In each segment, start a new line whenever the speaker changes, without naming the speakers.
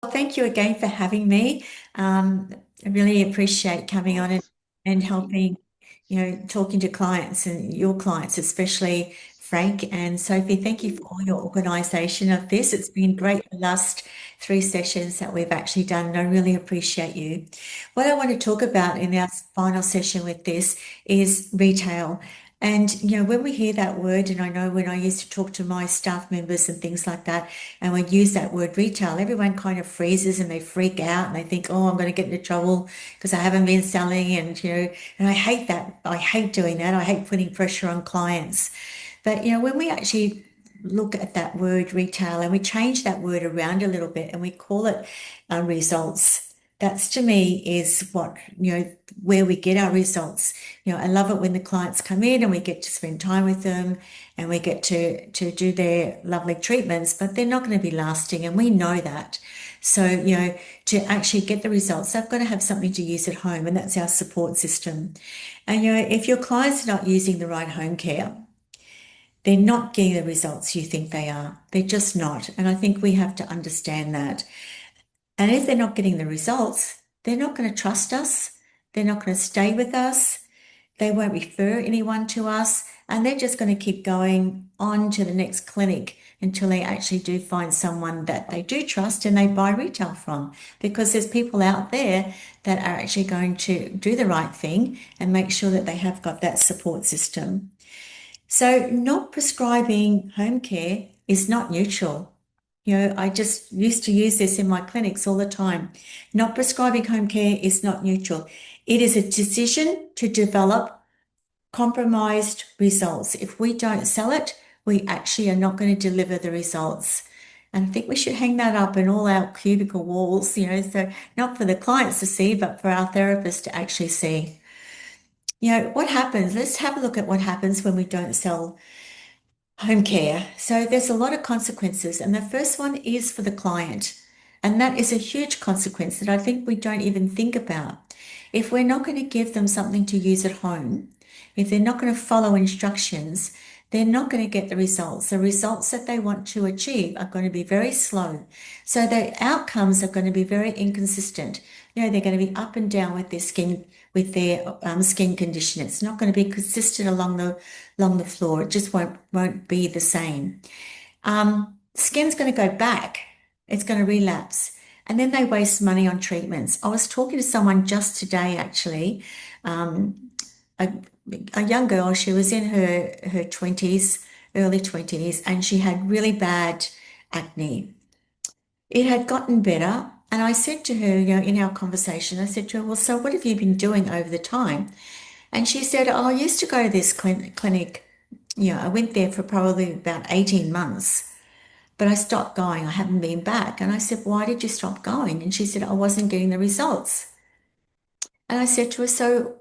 Thank you again for having me. I really appreciate coming on and helping, talking to clients and your clients, especially Frank and Sophie. Thank you for all your organisation of this. It's been great the last 3 sessions that we've actually done, and I really appreciate you. What I want to talk about in our final session with this is retail. And, when we hear that word, and I know when I used to talk to my staff members and things like that, and we use that word retail, everyone kind of freezes and they freak out and they think, oh, I'm going to get into trouble because I haven't been selling. And I hate that. I hate doing that. I hate putting pressure on clients. But, when we actually look at that word retail and we change that word around a little bit and we call it results. That's to me is what, where we get our results. I love it when the clients come in and we get to spend time with them and we get to do their lovely treatments, but they're not going to be lasting. And we know that. So, to actually get the results, they've got to have something to use at home, and that's our support system. And, if your clients are not using the right home care, they're not getting the results you think they are. They're just not. And I think we have to understand that. And if they're not getting the results, they're not going to trust us. They're not going to stay with us. They won't refer anyone to us. And they're just going to keep going on to the next clinic until they actually do find someone that they do trust and they buy retail from. Because there's people out there that are actually going to do the right thing and make sure that they have got that support system. So not prescribing home care is not neutral. I just used to use this in my clinics all the time. Not prescribing home care is not neutral. It is a decision to develop compromised results. If we don't sell it, we actually are not going to deliver the results. And I think we should hang that up in all our cubicle walls, so not for the clients to see, but for our therapists to actually see. What happens? Let's have a look at what happens when we don't sell home care. So there's a lot of consequences, and the first one is for the client. And that is a huge consequence that I think we don't even think about. If we're not going to give them something to use at home, if they're not going to follow instructions, they're not going to get the results. The results that they want to achieve are going to be very slow. So the outcomes are going to be very inconsistent. They're going to be up and down with their skin, skin condition. It's not going to be consistent along the floor. It just won't be the same. Skin's going to go back. It's going to relapse. And then they waste money on treatments. I was talking to someone just today, actually, a young girl. She was in her 20s, early 20s, and she had really bad acne. It had gotten better. And I said to her, in our conversation, I said to her, well, so what have you been doing over the time? And she said, oh, I used to go to this clinic. I went there for probably about 18 months, but I stopped going. I haven't been back. And I said, why did you stop going? And she said, I wasn't getting the results. And I said to her, so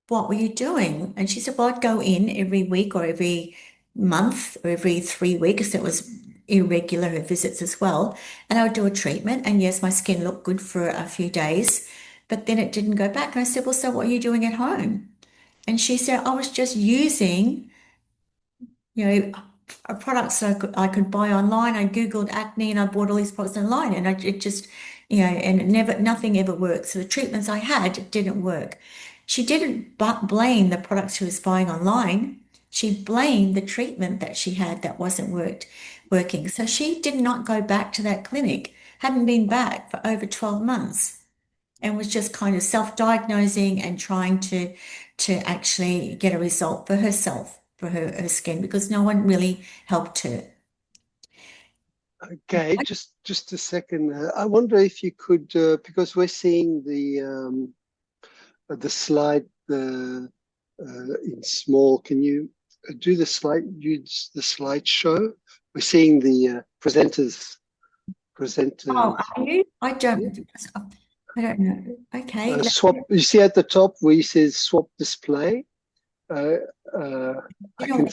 what were you doing? And she said, well, I'd go in every week or every month or every 3 weeks. It was irregular, her visits as well. And I would do a treatment. And yes, my skin looked good for a few days, but then it didn't go back. And I said, well, so what are you doing at home? And she said, I was just using, products that I could buy online. I Googled acne and I bought all these products online, and it just, and nothing ever worked. So the treatments I had didn't work. She didn't blame the products she was buying online. She blamed the treatment that she had that wasn't working. So she did not go back to that clinic, hadn't been back for over 12 months, and was just kind of self-diagnosing and trying to actually get a result for herself, for her skin, because no one really helped her.
Okay, just a second. I wonder if you could, because we're seeing the slide in small. Can you do the slide? Use the slideshow. We're seeing the presenters.
Oh, are you? I don't know. Okay.
Swap. You see at the top where it says swap display. I can.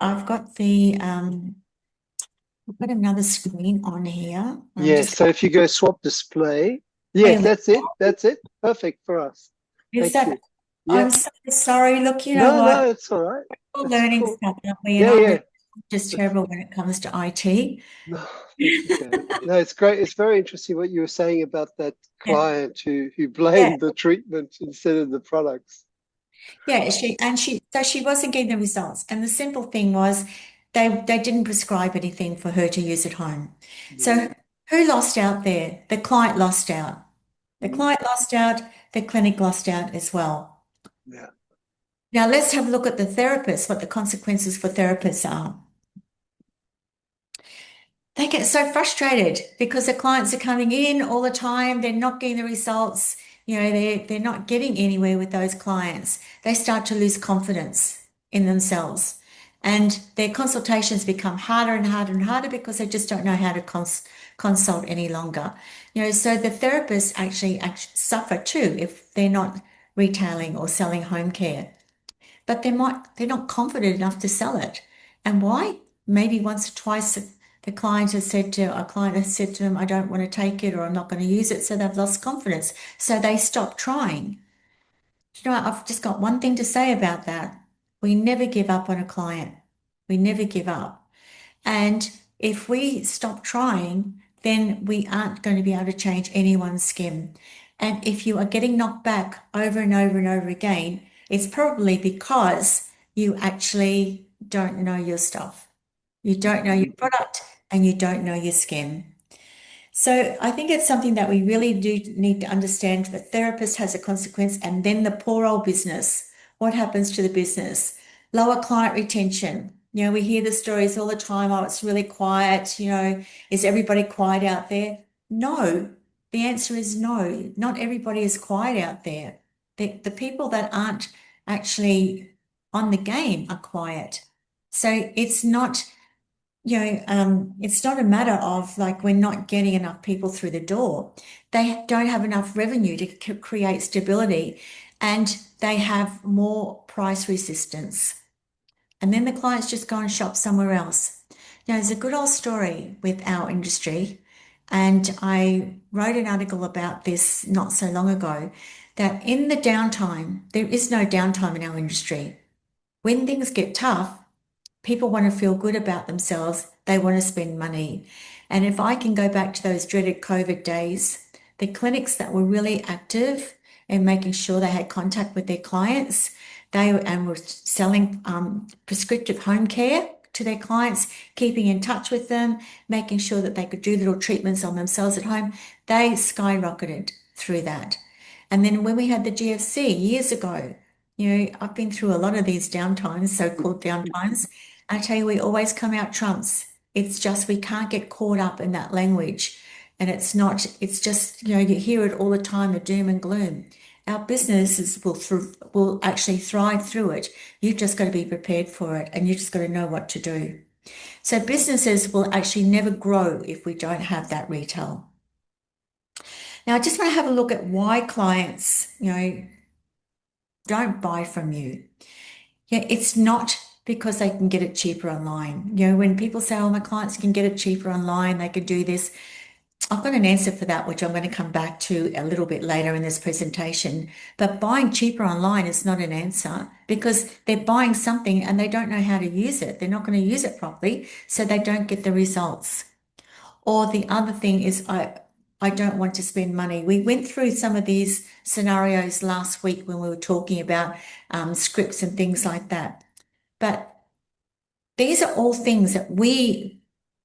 I've got the I've got another screen on here.
Yes. So if you go swap display, yes, that's it. That's it. Perfect for us.
Is that? I'm so sorry. Look,
No, it's all right.
We're learning stuff, aren't we?
Yeah, yeah.
just terrible when it comes to IT.
No, that's okay. No, it's great. It's very interesting what you were saying about that
Yeah.
client who
Yeah.
blamed the treatment instead of the products.
Yeah, she wasn't getting the results. And the simple thing was they didn't prescribe anything for her to use at home.
Mm,
So who lost out there? The client lost out. The
mm,
client lost out, the clinic lost out as well.
yeah.
Now let's have a look at the therapist, what the consequences for therapists are. They get so frustrated because the clients are coming in all the time. They're not getting the results. They're not getting anywhere with those clients. They start to lose confidence in themselves. And their consultations become harder and harder and harder because they just don't know how to consult any longer. So the therapists actually suffer too if they're not retailing or selling home care, but they're not confident enough to sell it. And why? Maybe once or twice a client has said to them, I don't want to take it or I'm not going to use it. So they've lost confidence. So they stop trying. I've just got one thing to say about that. We never give up on a client. We never give up. And if we stop trying, then we aren't going to be able to change anyone's skin. And if you are getting knocked back over and over and over again, it's probably because you actually don't know your stuff. You don't know your
Mm,
product and you don't know your skin. So I think it's something that we really do need to understand. The therapist has a consequence, and then the poor old business. What happens to the business? Lower client retention. We hear the stories all the time. Oh, it's really quiet. Is everybody quiet out there? No. The answer is no. Not everybody is quiet out there. The people that aren't actually on the game are quiet. So it's not a matter of like we're not getting enough people through the door. They don't have enough revenue to create stability and they have more price resistance. And then the clients just go and shop somewhere else. There's a good old story with our industry. And I wrote an article about this not so long ago that in the downtime, there is no downtime in our industry. When things get tough, people want to feel good about themselves. They want to spend money. And if I can go back to those dreaded COVID days, the clinics that were really active in making sure they had contact with their clients, and were selling prescriptive home care to their clients, keeping in touch with them, making sure that they could do little treatments on themselves at home, they skyrocketed through that. And then when we had the GFC years ago, I've been through a lot of these downtimes, so-called downtimes. I tell you, we always come out trumps. It's just we can't get caught up in that language. And it's just, you hear it all the time, the doom and gloom. Our businesses will actually thrive through it. You've just got to be prepared for it and you just got to know what to do. So businesses will actually never grow if we don't have that retail. Now, I just want to have a look at why clients, don't buy from you. Yeah, it's not because they can get it cheaper online. When people say, oh, my clients can get it cheaper online, they could do this. I've got an answer for that, which I'm going to come back to a little bit later in this presentation. But buying cheaper online is not an answer because they're buying something and they don't know how to use it. They're not going to use it properly, so they don't get the results. Or the other thing is, I don't want to spend money. We went through some of these scenarios last week when we were talking about scripts and things like that. But these are all things that we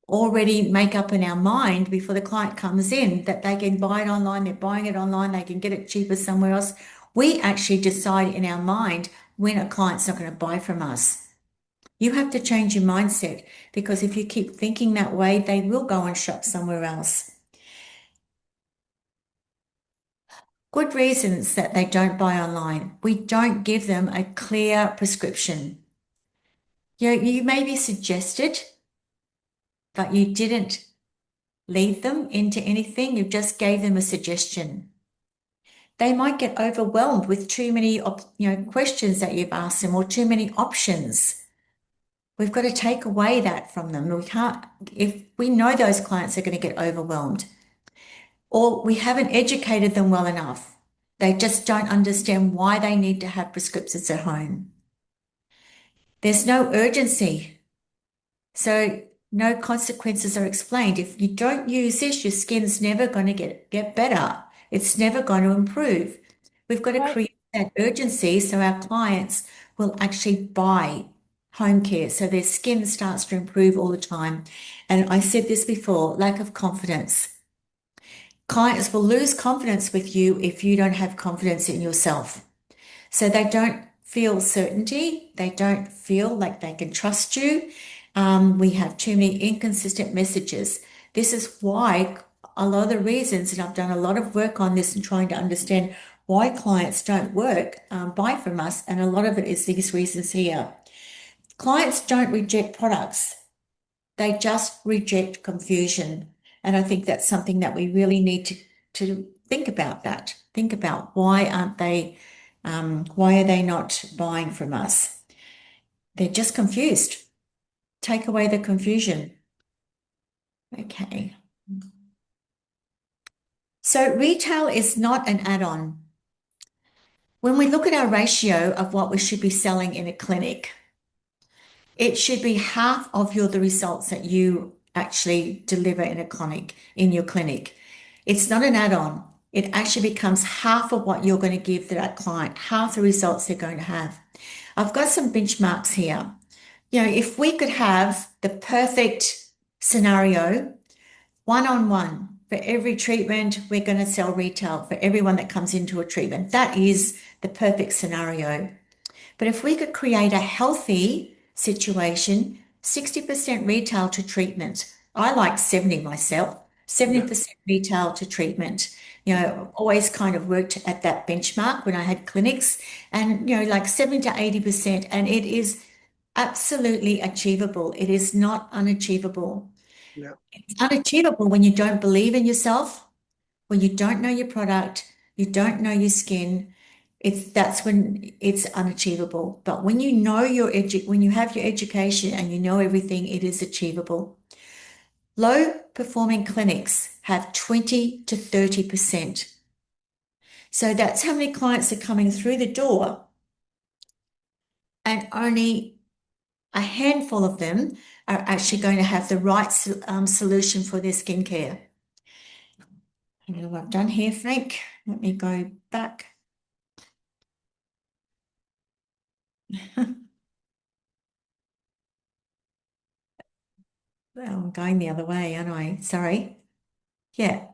already make up in our mind before the client comes in, that they can buy it online, they're buying it online, they can get it cheaper somewhere else. We actually decide in our mind when a client's not going to buy from us. You have to change your mindset because if you keep thinking that way, they will go and shop somewhere else. Good reasons that they don't buy online. We don't give them a clear prescription. You may be suggested, but you didn't lead them into anything. You just gave them a suggestion. They might get overwhelmed with too many, questions that you've asked them or too many options. We've got to take away that from them. We can't, if we know those clients are going to get overwhelmed or we haven't educated them well enough. They just don't understand why they need to have prescriptions at home. There's no urgency. So no consequences are explained. If you don't use this, your skin's never going to get better. It's never going to improve. We've got to
Right.
create that urgency so our clients will actually buy home care so their skin starts to improve all the time. And I said this before, lack of confidence. Clients will lose confidence with you if you don't have confidence in yourself. So they don't feel certainty. They don't feel like they can trust you. We have too many inconsistent messages. This is why a lot of the reasons, and I've done a lot of work on this and trying to understand why clients don't buy from us. And a lot of it is these reasons here. Clients don't reject products. They just reject confusion. And I think that's something that we really need to think about that. Think about why are they not buying from us? They're just confused. Take away the confusion. Okay. So retail is not an add-on. When we look at our ratio of what we should be selling in a clinic, it should be half of the results that you actually deliver in your clinic. It's not an add-on. It actually becomes half of what you're going to give to that client, half the results they're going to have. I've got some benchmarks here. If we could have the perfect scenario, one-on-one for every treatment, we're going to sell retail for everyone that comes into a treatment. That is the perfect scenario. But if we could create a healthy situation, 60% retail to treatment. I like 70 myself,
Yeah.
70% retail to treatment. Always kind of worked at that benchmark when I had clinics and, like 70 to 80%. And it is absolutely achievable. It is not unachievable.
Yeah.
It's unachievable when you don't believe in yourself, when you don't know your product, you don't know your skin. That's when it's unachievable. But when you know when you have your education and you know everything, it is achievable. Low performing clinics have 20 to 30%. So that's how many clients are coming through the door, and only a handful of them are actually going to have the right solution for their skincare. I know what I've done here, Frank. Let me go back. Well, I'm going the other way, aren't I? Sorry. Yeah.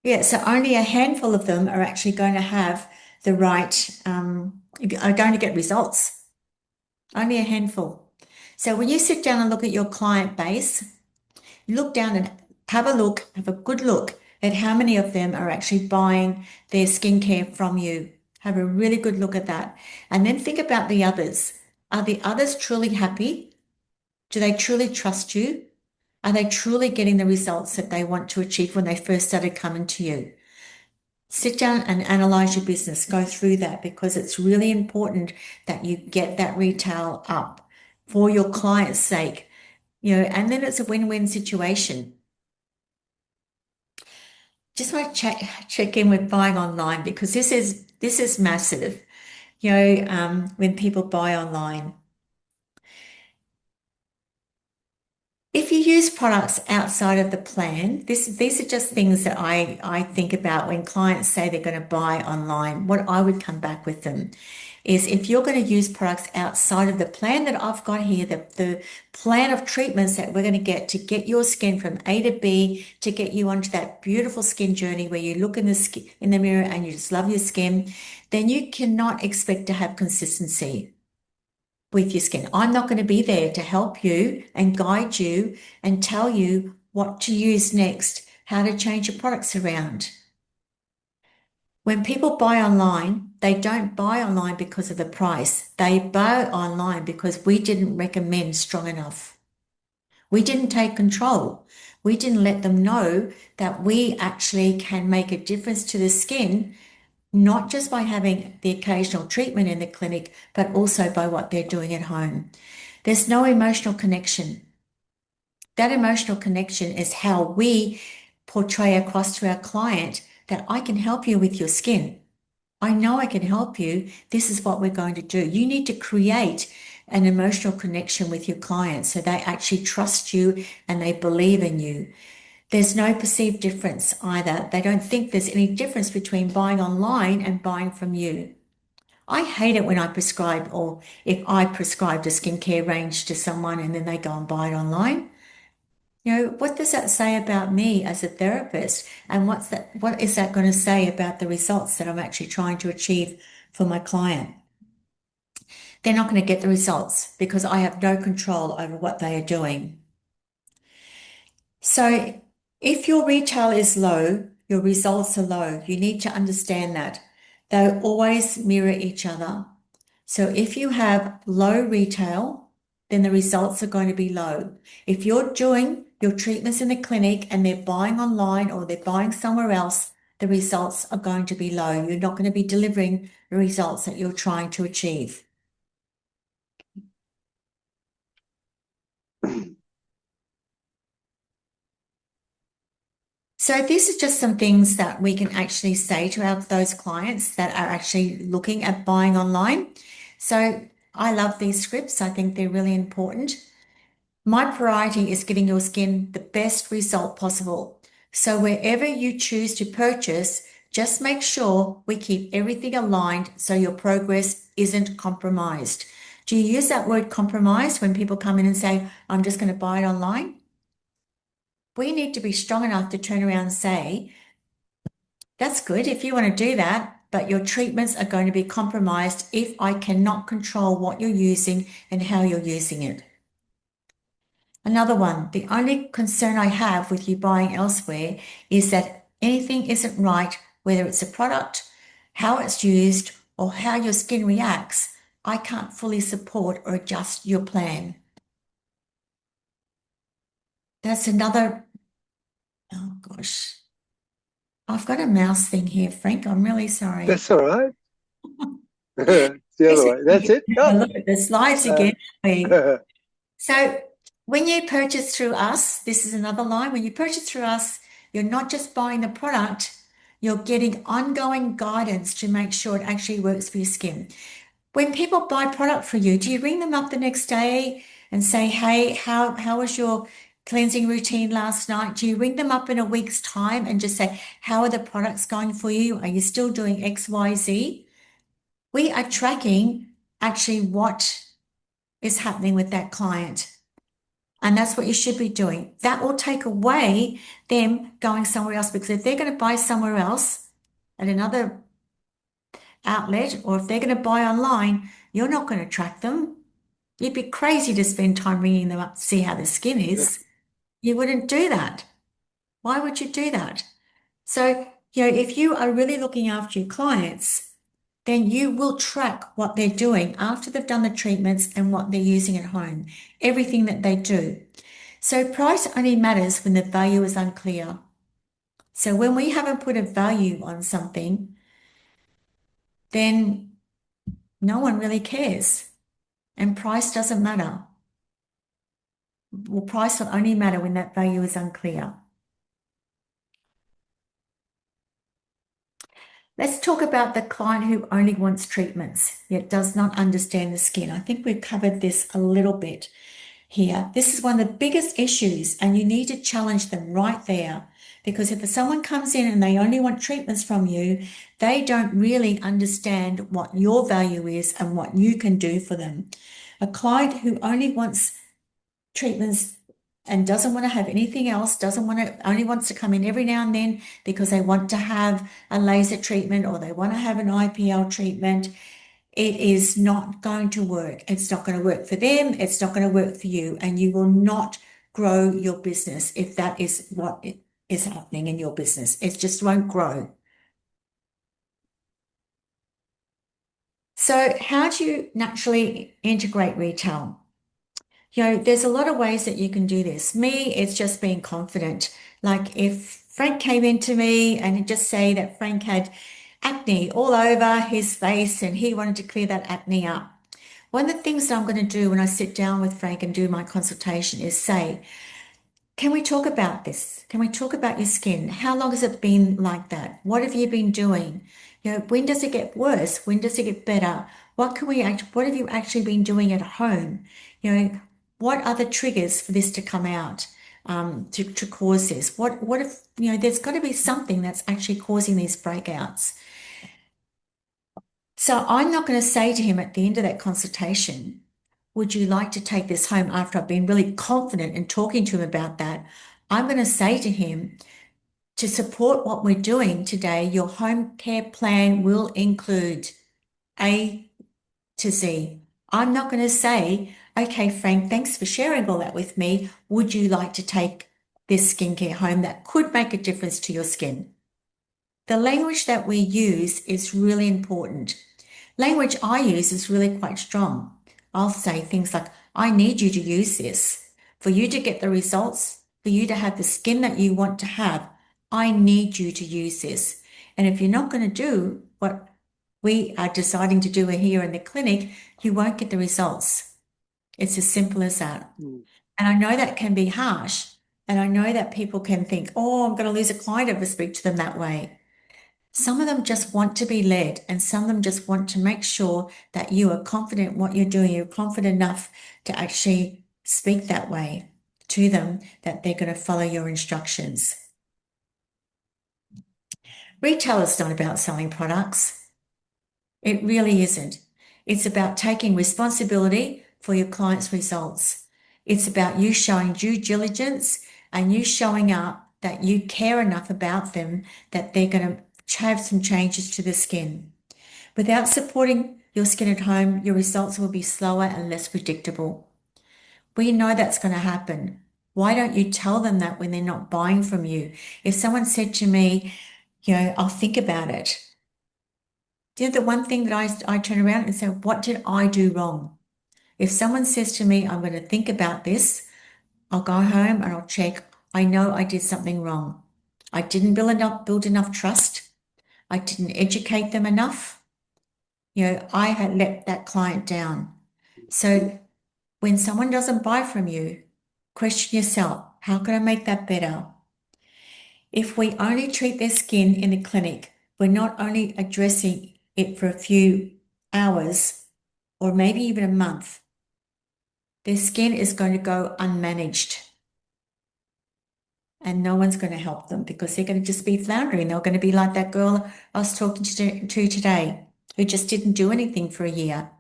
Yeah. So only a handful of them are actually going to have the right, are going to get results. Only a handful. So when you sit down and look at your client base, look down and have a good look at how many of them are actually buying their skincare from you. Have a really good look at that. And then think about the others. Are the others truly happy? Do they truly trust you? Are they truly getting the results that they want to achieve when they first started coming to you? Sit down and analyze your business, go through that because it's really important that you get that retail up for your client's sake, and then it's a win-win situation. Just want to check in with buying online because this is massive. When people buy online. If you use products outside of the plan, these are just things that I think about when clients say they're going to buy online. What I would come back with them is if you're going to use products outside of the plan that I've got here, the plan of treatments that we're going to get your skin from A to B to get you onto that beautiful skin journey where you look in the mirror and you just love your skin, then you cannot expect to have consistency with your skin. I'm not going to be there to help you and guide you and tell you what to use next, how to change your products around. When people buy online, they don't buy online because of the price. They buy online because we didn't recommend strong enough. We didn't take control. We didn't let them know that we actually can make a difference to the skin, not just by having the occasional treatment in the clinic, but also by what they're doing at home. There's no emotional connection. That emotional connection is how we portray across to our client that I can help you with your skin. I know I can help you. This is what we're going to do. You need to create an emotional connection with your clients. So they actually trust you and they believe in you. There's no perceived difference either. They don't think there's any difference between buying online and buying from you. I hate it when I prescribe or if I prescribed a skincare range to someone and then they go and buy it online. What does that say about me as a therapist? And what is that going to say about the results that I'm actually trying to achieve for my client? They're not going to get the results because I have no control over what they are doing. So if your retail is low, your results are low. You need to understand that. They always mirror each other. So if you have low retail, then the results are going to be low. If you're doing your treatments in the clinic and they're buying online or they're buying somewhere else, the results are going to be low. You're not going to be delivering the results that you're trying to achieve. So this is just some things that we can actually say to those clients that are actually looking at buying online. So I love these scripts. I think they're really important. My priority is giving your skin the best result possible. So wherever you choose to purchase, just make sure we keep everything aligned so your progress isn't compromised. Do you use that word compromise when people come in and say, I'm just going to buy it online? We need to be strong enough to turn around and say, that's good if you want to do that, but your treatments are going to be compromised if I cannot control what you're using and how you're using it. Another one, the only concern I have with you buying elsewhere is that anything isn't right, whether it's a product, how it's used, or how your skin reacts. I can't fully support or adjust your plan. That's another, oh gosh. I've got a mouse thing here, Frank. I'm really sorry.
That's all right. The other way. That's it.
Have a
Done.
look at the slides again.
Uh,
So when you purchase through us, this is another line. When you purchase through us, you're not just buying the product, you're getting ongoing guidance to make sure it actually works for your skin. When people buy product for you, do you ring them up the next day and say, hey, how was your cleansing routine last night? Do you ring them up in a week's time and just say, how are the products going for you? Are you still doing X, Y, Z? We are tracking actually what is happening with that client. And that's what you should be doing. That will take away them going somewhere else because if they're going to buy somewhere else at another outlet or if they're going to buy online, you're not going to track them. You'd be crazy to spend time ringing them up to see how their skin is. You wouldn't do that. Why would you do that? So, if you are really looking after your clients, then you will track what they're doing after they've done the treatments and what they're using at home, everything that they do. So price only matters when the value is unclear. So when we haven't put a value on something, then no one really cares. And price doesn't matter. Well, price will only matter when that value is unclear. Let's talk about the client who only wants treatments, yet does not understand the skin. I think we've covered this a little bit here. This is one of the biggest issues, and you need to challenge them right there. Because if someone comes in and they only want treatments from you, they don't really understand what your value is and what you can do for them. A client who only wants treatments and doesn't want to have anything else, only wants to come in every now and then because they want to have a laser treatment or they want to have an IPL treatment, it is not going to work. It's not going to work for them. It's not going to work for you. And you will not grow your business if that is what is happening in your business. It just won't grow. So how do you naturally integrate retail? There's a lot of ways that you can do this. Me, it's just being confident. Like if Frank came into me and he'd just say that Frank had acne all over his face and he wanted to clear that acne up. One of the things that I'm going to do when I sit down with Frank and do my consultation is say, can we talk about this? Can we talk about your skin? How long has it been like that? What have you been doing? When does it get worse? When does it get better? what have you actually been doing at home? You know, what are the triggers for this to come out, to cause this? What if, there's got to be something that's actually causing these breakouts. So I'm not going to say to him at the end of that consultation, would you like to take this home after I've been really confident in talking to him about that? I'm going to say to him, to support what we're doing today, your home care plan will include A to Z. I'm not going to say, okay, Frank, thanks for sharing all that with me. Would you like to take this skincare home that could make a difference to your skin? The language that we use is really important. Language I use is really quite strong. I'll say things like, I need you to use this. For you to get the results, for you to have the skin that you want to have, I need you to use this. And if you're not going to do what we are deciding to do here in the clinic, you won't get the results. It's as simple as that.
Mm.
And I know that can be harsh. And I know that people can think, oh, I'm going to lose a client if I speak to them that way. Some of them just want to be led, and some of them just want to make sure that you are confident in what you're doing. You're confident enough to actually speak that way to them, that they're going to follow your instructions. Retail is not about selling products. It really isn't. It's about taking responsibility for your clients' results. It's about you showing due diligence and you showing up that you care enough about them that they're going to have some changes to the skin. Without supporting your skin at home, your results will be slower and less predictable. We know that's going to happen. Why don't you tell them that when they're not buying from you? If someone said to me, I'll think about it. The one thing that I turn around and say, what did I do wrong? If someone says to me, I'm going to think about this, I'll go home and I'll check. I know I did something wrong. I didn't build enough trust. I didn't educate them enough. I had let that client down. So when someone doesn't buy from you, question yourself, how can I make that better? If we only treat their skin in the clinic, we're not only addressing it for a few hours or maybe even a month, their skin is going to go unmanaged and no one's going to help them because they're going to just be floundering. They're going to be like that girl I was talking to today who just didn't do anything for a year.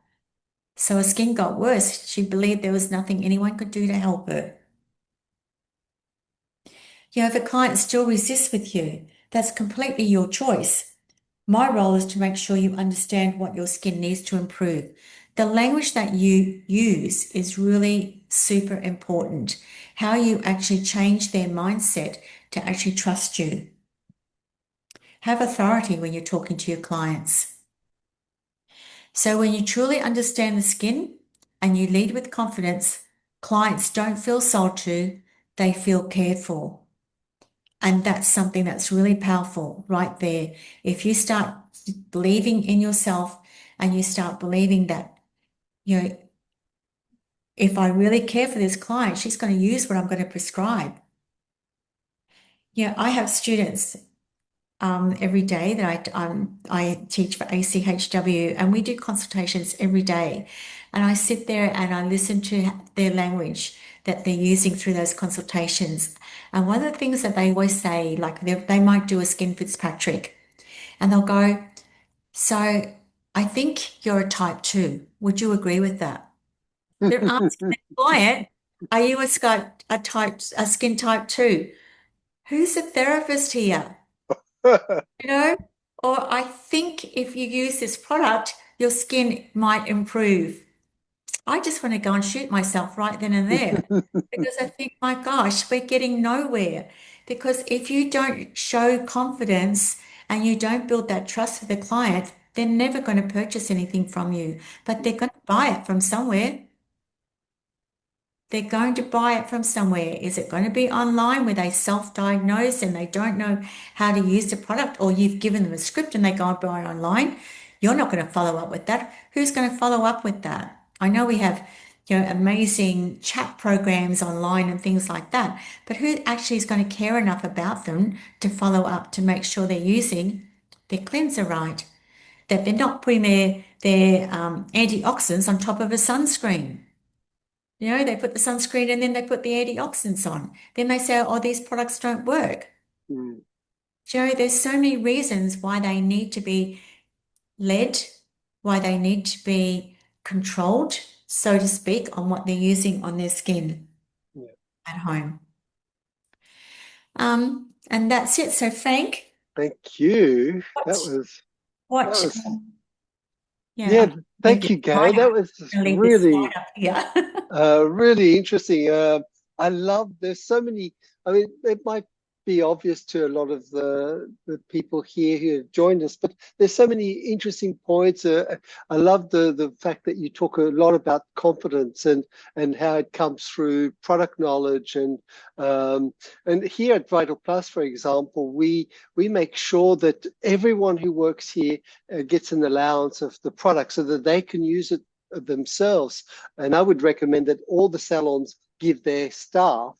So her skin got worse. She believed there was nothing anyone could do to help her. If a client still resists with you, that's completely your choice. My role is to make sure you understand what your skin needs to improve. The language that you use is really super important. How you actually change their mindset to actually trust you. Have authority when you're talking to your clients. So when you truly understand the skin and you lead with confidence, clients don't feel sold to, they feel cared for. And that's something that's really powerful right there. If you start believing in yourself and you start believing that, if I really care for this client, she's going to use what I'm going to prescribe. I have students every day that I teach for ACHW, and we do consultations every day. And I sit there and I listen to their language that they're using through those consultations. And one of the things that they always say, like they might do a Skin Fitzpatrick, and they'll go, so I think you're a type 2. Would you agree with that? They're asking the client, are you a skin type 2? Who's the therapist here? You know, or I think if you use this product, your skin might improve. I just want to go and shoot myself right then and there because I think, my gosh, we're getting nowhere. Because if you don't show confidence and you don't build that trust with the client, they're never going to purchase anything from you, but they're going to buy it from somewhere. They're going to buy it from somewhere. Is it going to be online where they self-diagnose and they don't know how to use the product, or you've given them a script and they go and buy it online? You're not going to follow up with that. Who's going to follow up with that? I know we have, amazing chat programs online and things like that, but who actually is going to care enough about them to follow up to make sure they're using their cleanser right? that they're not putting their antioxidants on top of a sunscreen. You know, they put the sunscreen and then they put the antioxidants on. Then they say, oh, these products don't work.
mm,
Joe, there's so many reasons why they need to be led, why they need to be controlled, so to speak, on what they're using on their skin
yeah.
at home. And that's it. So, Frank,
Thank you. That
what,
was that
what,
was
yeah,
yeah.
I can leave
Thank
this
you, Gay.
slide
That
up.
was
I'm going to leave this
really
slide up here.
really interesting. I love, there's so many, I mean, it might be obvious to a lot of the people here who have joined us, but there's so many interesting points. I love the fact that you talk a lot about confidence and how it comes through product knowledge. And here at Vital Plus, for example, we make sure that everyone who works here gets an allowance of the product so that they can use it themselves. And I would recommend that all the salons give their staff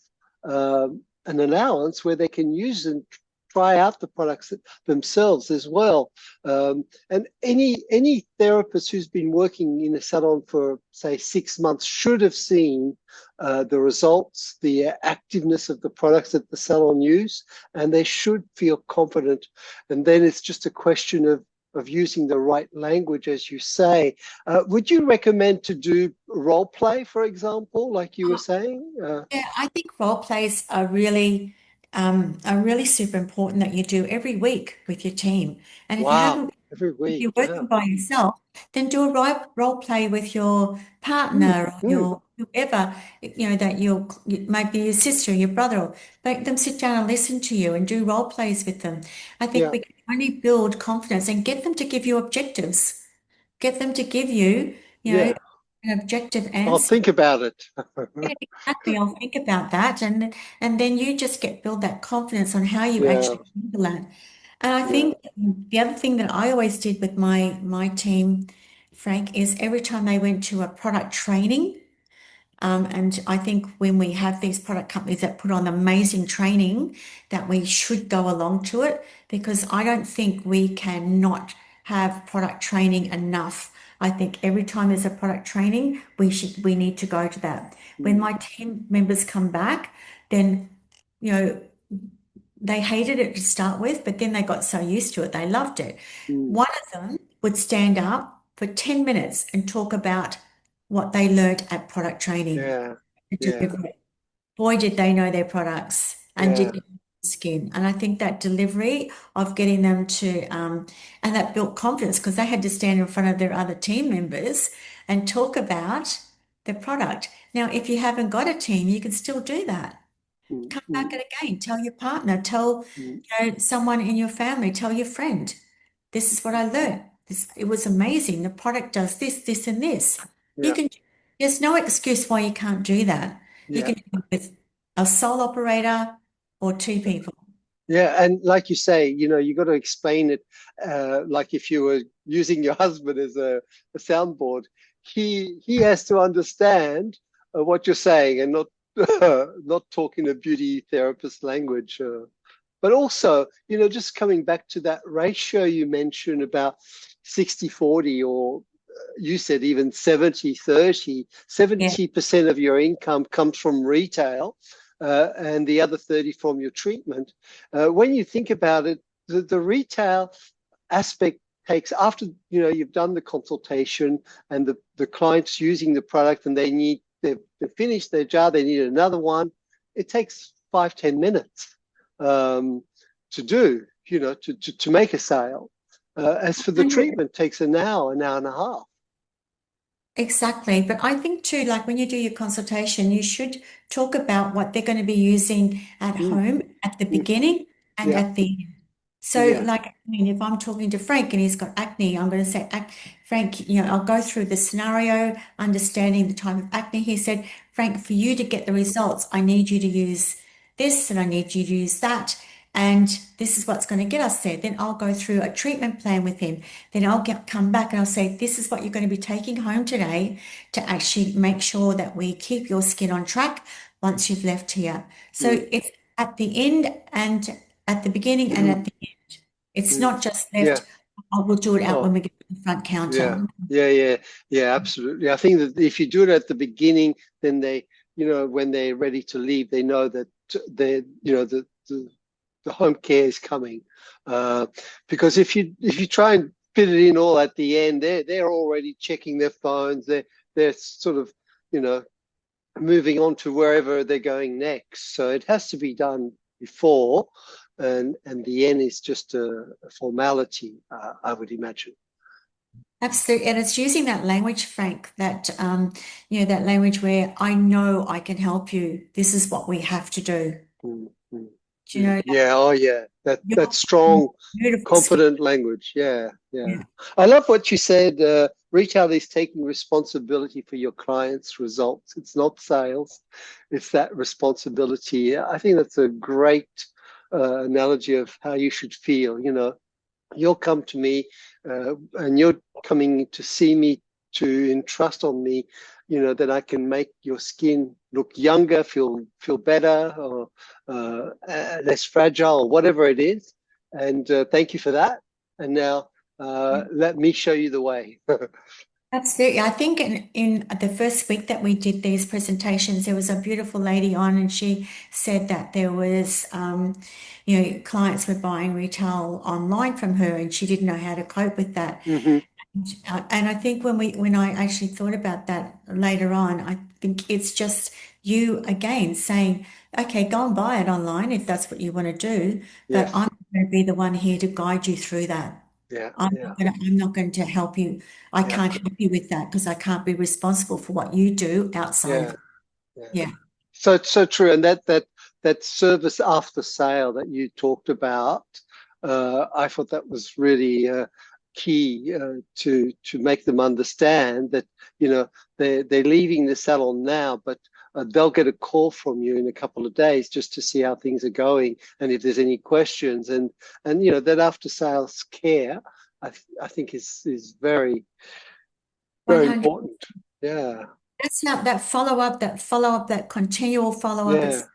an allowance where they can use and try out the products themselves as well. And any therapist who's been working in a salon for, say, 6 months should have seen the results, the activeness of the products that the salon use, and they should feel confident. And then it's just a question of using the right language, as you say. Would you recommend to do role play, for example, like you were saying?
Yeah, I think role plays are really super important that you do every week with your team. And if you
Wow,
haven't,
every
if
week.
you're
Yeah.
working by yourself, then do a role play with your
Mm,
partner or
mm,
your whoever, that maybe your sister or your brother, or make them sit down and listen to you and do role plays with them. I think
yeah,
we can only build confidence and get them to give you objectives. Get them to give you,
yeah.
an objective
I'll
answer.
think about it.
Yeah, exactly. I'll think about that, and then you just build that confidence on how you
Yeah,
actually handle that. And I
yeah.
think the other thing that I always did with my team, Frank, is every time they went to a product training. And I think when we have these product companies that put on amazing training, that we should go along to it because I don't think we cannot have product training enough. I think every time there's a product training, we need to go to that. When
Mm,
my team members come back, then you know they hated it to start with, but then they got so used to it, they loved it.
mm,
One of them would stand up for 10 minutes and talk about what they learned at product training
yeah,
to
yeah,
deliver it. Boy, did they know their products and did
yeah.
they know their skin. And I think that delivery of getting them and that built confidence because they had to stand in front of their other team members and talk about the product. Now, if you haven't got a team, you can still do that.
Mm,
Come back
mm,
and again, tell your partner, tell
mm,
someone in your family, tell your friend, this is what I learned. It was amazing. The product does this, this, and this. You
yeah,
can, there's no excuse why you can't do that. You
yeah.
can do it with a sole operator or two people.
Yeah, and like you say, you got to explain it. Like if you were using your husband as a soundboard, he has to understand what you're saying and not not talking a beauty therapist language. But also, just coming back to that ratio you mentioned about 60/40, or you said even 70/30,
Yeah.
70% of your income comes from retail, and the other 30 from your treatment. When you think about it, the retail aspect takes, after you've done the consultation and the client's using the product and they've finished their jar, they need another one. It takes 5-10 minutes to do, to make a sale. As for the treatment, it takes an hour and a half.
Exactly. But I think too, like when you do your consultation, you should talk about what they're going to be using at
Mm,
home at the
mm,
beginning and
yeah,
at the end. So,
yeah,
like, I mean, if I'm talking to Frank and he's got acne, I'm going to say, Frank, I'll go through the scenario, understanding the type of acne. He said, Frank, for you to get the results, I need you to use this and I need you to use that. And this is what's going to get us there. Then I'll go through a treatment plan with him. Then come back and I'll say, this is what you're going to be taking home today to actually make sure that we keep your skin on track once you've left here.
mm,
So it's at the end and at the beginning and
mm,
at the end. It's
mm,
not just
yeah.
left, oh, we'll do it out when
Oh,
we get the front
Yeah,
counter.
yeah, absolutely. I think that if you do it at the beginning, then they, when they're ready to leave, they know that they, the home care is coming. Because if you try and fit it in all at the end, they're already checking their phones. They're sort of, you know, moving on to wherever they're going next. So it has to be done before, and the end is just a formality, I would imagine.
Absolutely. And it's using that language, Frank, that that language where I know I can help you. This is what we have to do.
Mm, mm,
Do you know that
yeah, oh yeah, that
you're
strong,
beautiful skin?
confident language. Yeah, yeah.
Yeah.
I love what you said. Retail is taking responsibility for your clients' results. It's not sales; it's that responsibility. I think that's a great analogy of how you should feel. You'll come to me, and you're coming to see me to entrust on me, that I can make your skin look younger, feel better, or less fragile, or whatever it is. And thank you for that. And now let me show you the way.
Absolutely. I think in the first week that we did these presentations, there was a beautiful lady on, and she said that there was, clients were buying retail online from her, and she didn't know how to cope with that.
Hmm.
And I think when I actually thought about that later on, I think it's just you again saying, okay, go and buy it online if that's what you want to do, but
Yes.
I'm going to be the one here to guide you through that.
Yeah. Yeah.
I'm not going to help you. I
Yeah.
can't help you with that because I can't be responsible for what you do outside of
Yeah.
it.
Yeah.
Yeah.
So true, and that service after sale that you talked about, I thought that was really key to make them understand that they're leaving the salon now, but they'll get a call from you in a couple of days just to see how things are going and if there's any questions, and that after sales care, I think is very very
100.
important. Yeah,
That's not that follow up, that continual follow up.
yeah,
It's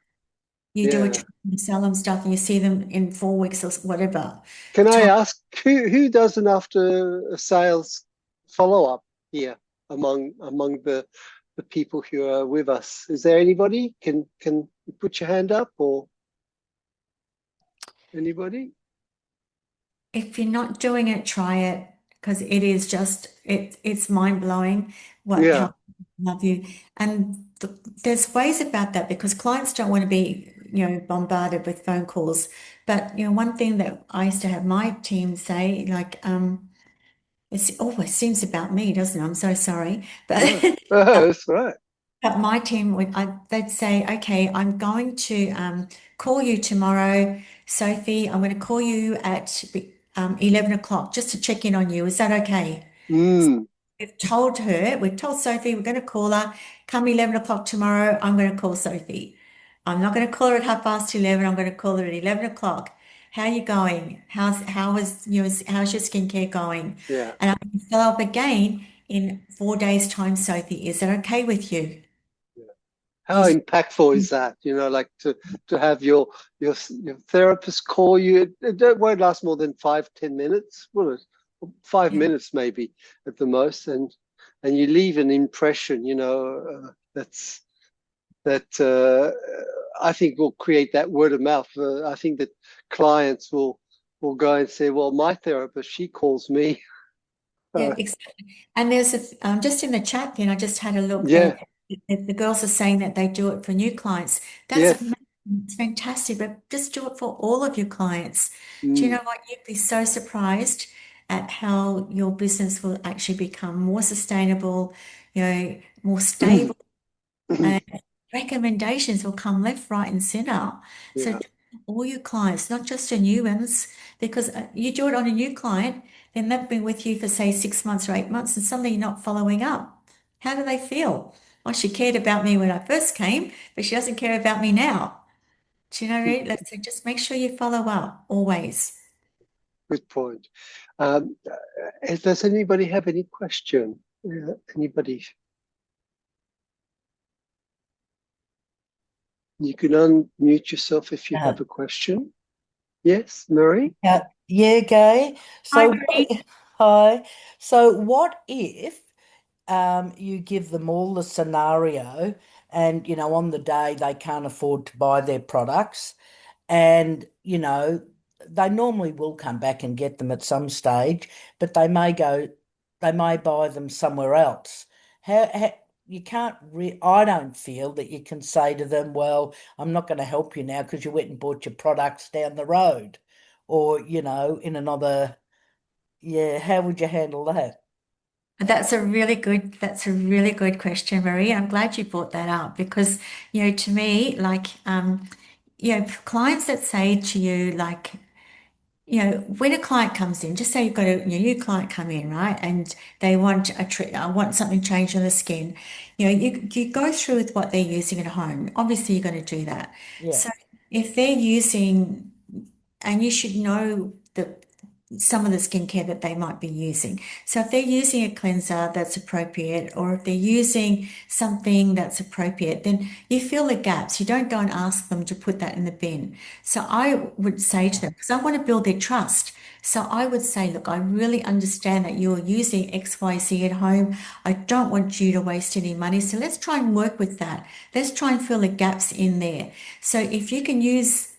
you do it,
yeah.
you sell them stuff and you see them in 4 weeks or whatever.
Can I
Time.
ask who does an after sales follow up here among the people who are with us? Is there anybody? Can you put your hand up, or anybody?
If you're not doing it, try it because it is just it's mind blowing how
Yeah.
people love you. And there's ways about that because clients don't want to be, bombarded with phone calls. But one thing that I used to have my team say, like, it always seems about me, doesn't it? I'm so sorry. But
No. That's right.
but my team they'd say, okay, I'm going to call you tomorrow, Sophie. I'm going to call you at 11 o'clock just to check in on you. Is that okay?
Mm,
We've told Sophie we're going to call her. Come 11 o'clock tomorrow, I'm going to call Sophie. I'm not going to call her at 11:30. I'm going to call her at 11 o'clock. How are you going? How's your skincare going?
yeah.
And I can follow up again in 4 days' time, Sophie. Is that okay with you?
Yeah.
You
How impactful is that? Like to have your therapist call you. It won't last more than 5-10 minutes, will it? 5 minutes maybe at the most, and you leave an impression. That I think will create that word of mouth. I think that clients will go and say, "Well, my therapist, she calls me."
Yeah, exactly. And there's just in the chat, then I just had a look
Yeah,
that the girls are saying that they do it for new clients. That's
yes,
amazing. It's fantastic, but just do it for all of your clients. Do you
mm,
know what? You'd be so surprised at how your business will actually become more sustainable, more stable, and recommendations will come left, right, and center. So
yeah,
do it for all your clients, not just your new ones, because you do it on a new client, then they've been with you for say 6 months or 8 months, and suddenly you're not following up. How do they feel? Oh, she cared about me when I first came, but she doesn't care about me now. Do you know what I mean? So just make sure you follow up always.
good point. Um, does anybody have any question? Anybody? You can unmute yourself if you
Uh,
have a question. Yes, Marie?
yeah, yeah, Gay.
Hi,
So
Marie.
Hi. So, what if you give them all the scenario and, on the day they can't afford to buy their products and, they normally will come back and get them at some stage, but they may buy them somewhere else. How you can't I don't feel that you can say to them, well, I'm not going to help you now because you went and bought your products down the road or, in another, yeah, how would you handle that?
That's a really good question, Marie. I'm glad you brought that up because, to me, like, clients that say to you, like, when a client comes in, just say you've got a new client come in, right? And they want I want something changed on the skin. You go through with what they're using at home. Obviously, you're going to do that.
Yeah.
So if they're using, and you should know some of the skincare that they might be using. So if they're using a cleanser that's appropriate, or if they're using something that's appropriate, then you fill the gaps. You don't go and ask them to put that in the bin. So I would say to them, because I want to build their trust. So I would say, look, I really understand that you're using XYZ at home. I don't want you to waste any money. So let's try and work with that. Let's try and fill the gaps in there. So if you can use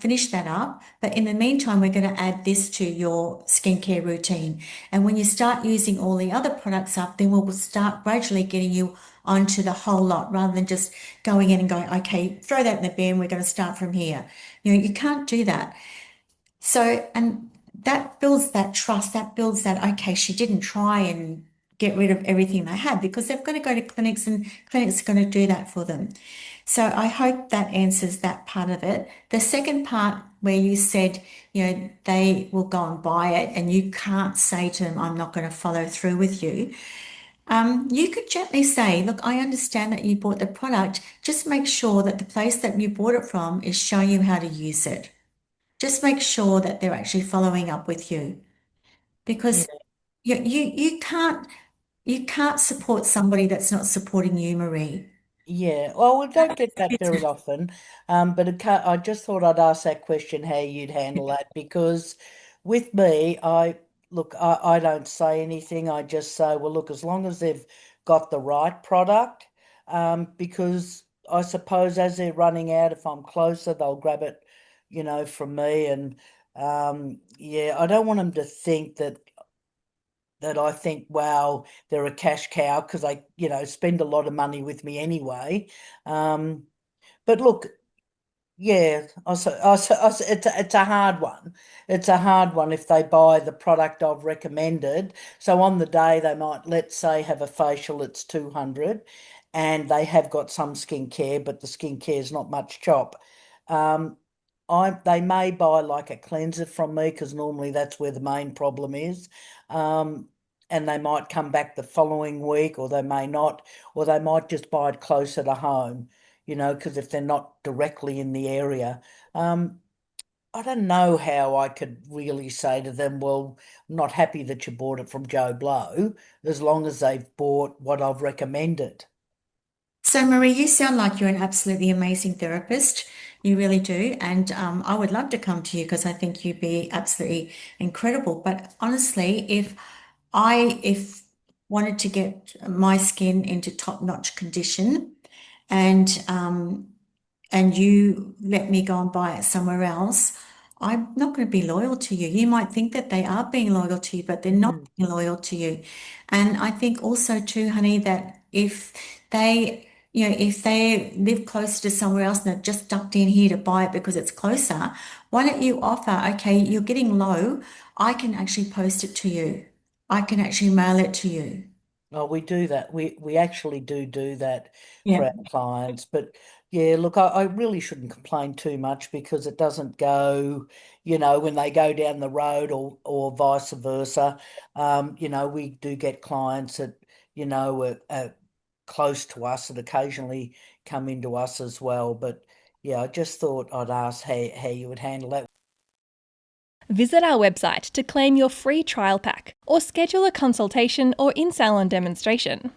finish that up. But in the meantime, we're going to add this to your skincare routine. And when you start using all the other products up, then we'll start gradually getting you onto the whole lot rather than just going in and going, okay, throw that in the bin. We're going to start from here. You can't do that. So, and that builds that trust, that builds that, okay, she didn't try and get rid of everything they had because they've got to go to clinics and clinics are going to do that for them. So I hope that answers that part of it. The second part where you said, they will go and buy it and you can't say to them, I'm not going to follow through with you. You could gently say, look, I understand that you bought the product. Just make sure that the place that you bought it from is showing you how to use it. Just make sure that they're actually following up with you
Yeah.
because you can't support somebody that's not supporting you, Marie.
Yeah, well, we don't get that very often, but I just thought I'd ask that question how you'd handle that because with me, I don't say anything. I just say, well, look, as long as they've got the right product, because I suppose as they're running out, if I'm closer, they'll grab it, from me, and yeah, I don't want them to think that I think, wow, they're a cash cow because they, spend a lot of money with me anyway. Um, but look, yeah, it's a hard one. It's a hard one if they buy the product I've recommended. So on the day they might, let's say, have a facial, it's 200, and they have got some skincare, but the skincare is not much chop. Um, they may buy like a cleanser from me because normally that's where the main problem is. Um, and they might come back the following week, or they may not, or they might just buy it closer to home, because if they're not directly in the area. Um, I don't know how I could really say to them, well, I'm not happy that you bought it from Joe Blow, as long as they've bought what I've recommended.
So, Marie, you sound like you're an absolutely amazing therapist. You really do. And I would love to come to you because I think you'd be absolutely incredible. But honestly, if wanted to get my skin into top-notch condition and you let me go and buy it somewhere else, I'm not going to be loyal to you. You might think that they are being loyal to you, but they're not
Mm.
being loyal to you. And I think also too, honey, that they, if they live closer to somewhere else and they've just ducked in here to buy it because it's closer, why don't you offer, okay, you're getting low, I can actually post it to you. I can actually mail it to you.
Oh, we do that. We actually do that for
Yeah.
our clients. But yeah, look, I really shouldn't complain too much because it doesn't go, when they go down the road or vice versa. We do get clients that, are close to us that occasionally come into us as well. But yeah, I just thought I'd ask how you would handle that.
Visit our website to claim your free trial pack or schedule a consultation or in salon demonstration.